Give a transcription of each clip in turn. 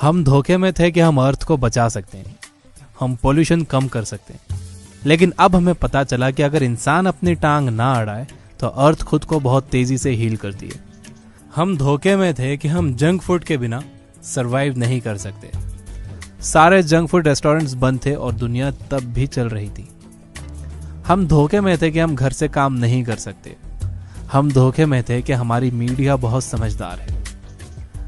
हम धोखे में थे कि हम अर्थ को बचा सकते हैं, हम पोल्यूशन कम कर सकते हैं, लेकिन अब हमें पता चला कि अगर इंसान अपनी टांग ना अड़ाए तो अर्थ खुद को बहुत तेजी से हील करती है। हम धोखे में थे कि हम जंक फूड के बिना सरवाइव नहीं कर सकते। सारे जंक फूड रेस्टोरेंट्स बंद थे और दुनिया तब भी चल रही थी। हम धोखे में थे कि हम घर से काम नहीं कर सकते। हम धोखे में थे कि हमारी मीडिया बहुत समझदार है।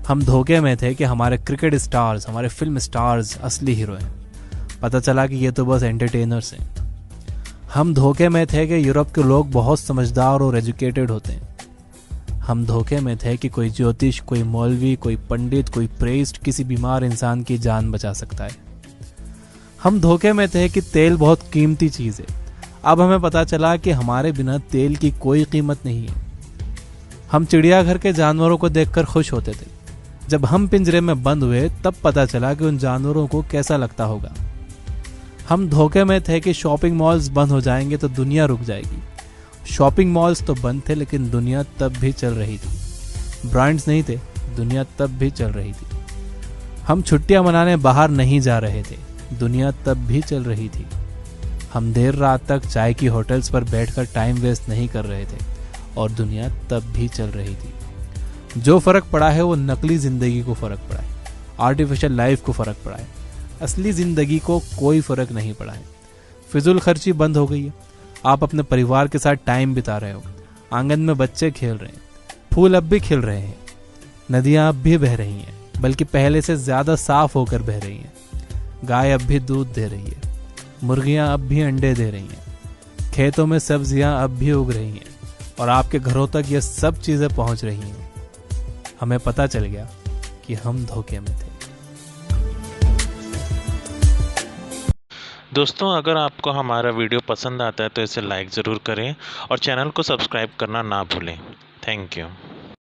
हम धोखे में थे कि हमारे क्रिकेट स्टार्स, हमारे फिल्म स्टार्स असली हीरो हैं। पता चला कि ये तो बस एंटरटेनर्स हैं। हम धोखे में थे कि यूरोप के लोग बहुत समझदार और एजुकेटेड होते हैं। हम धोखे में थे कि कोई ज्योतिष, कोई मौलवी, कोई पंडित, कोई प्रेस्ट किसी बीमार इंसान की जान बचा सकता है। हम धोखे में थे कि तेल बहुत कीमती चीज़ है। अब हमें पता चला कि हमारे बिना तेल की कोई कीमत नहीं है। हम चिड़ियाघर के जानवरों को देखकर खुश होते थे। जब हम पिंजरे में बंद हुए तब पता चला कि उन जानवरों को कैसा लगता होगा। हम धोखे में थे कि शॉपिंग मॉल्स बंद हो जाएंगे तो दुनिया रुक जाएगी। शॉपिंग मॉल्स तो बंद थे लेकिन दुनिया तब भी चल रही थी। ब्रांड्स नहीं थे, दुनिया तब भी चल रही थी। हम छुट्टियां मनाने बाहर नहीं जा रहे थे, दुनिया तब भी चल रही थी। हम देर रात तक चाय की होटल्स पर बैठकर टाइम वेस्ट नहीं कर रहे थे और दुनिया तब भी चल रही थी। जो फर्क पड़ा है वो नकली जिंदगी को फर्क पड़ा है, आर्टिफिशियल लाइफ को फर्क पड़ा है। असली जिंदगी को कोई फर्क नहीं पड़ा है। फिजूल खर्ची बंद हो गई है। आप अपने परिवार के साथ टाइम बिता रहे हो। आंगन में बच्चे खेल रहे हैं, फूल अब भी खिल रहे हैं, नदियां अब भी बह रही हैं, बल्कि पहले से ज्यादा साफ होकर बह रही हैं। गाय अब भी दूध दे रही है, मुर्गियां अब भी अंडे दे रही हैं, खेतों में सब्जियां अब भी उग रही हैं और आपके घरों तक ये सब चीजें पहुंच रही हैं। हमें पता चल गया कि हम धोखे में थे। दोस्तों, अगर आपको हमारा वीडियो पसंद आता है तो इसे लाइक ज़रूर करें और चैनल को सब्सक्राइब करना ना भूलें। Thank you.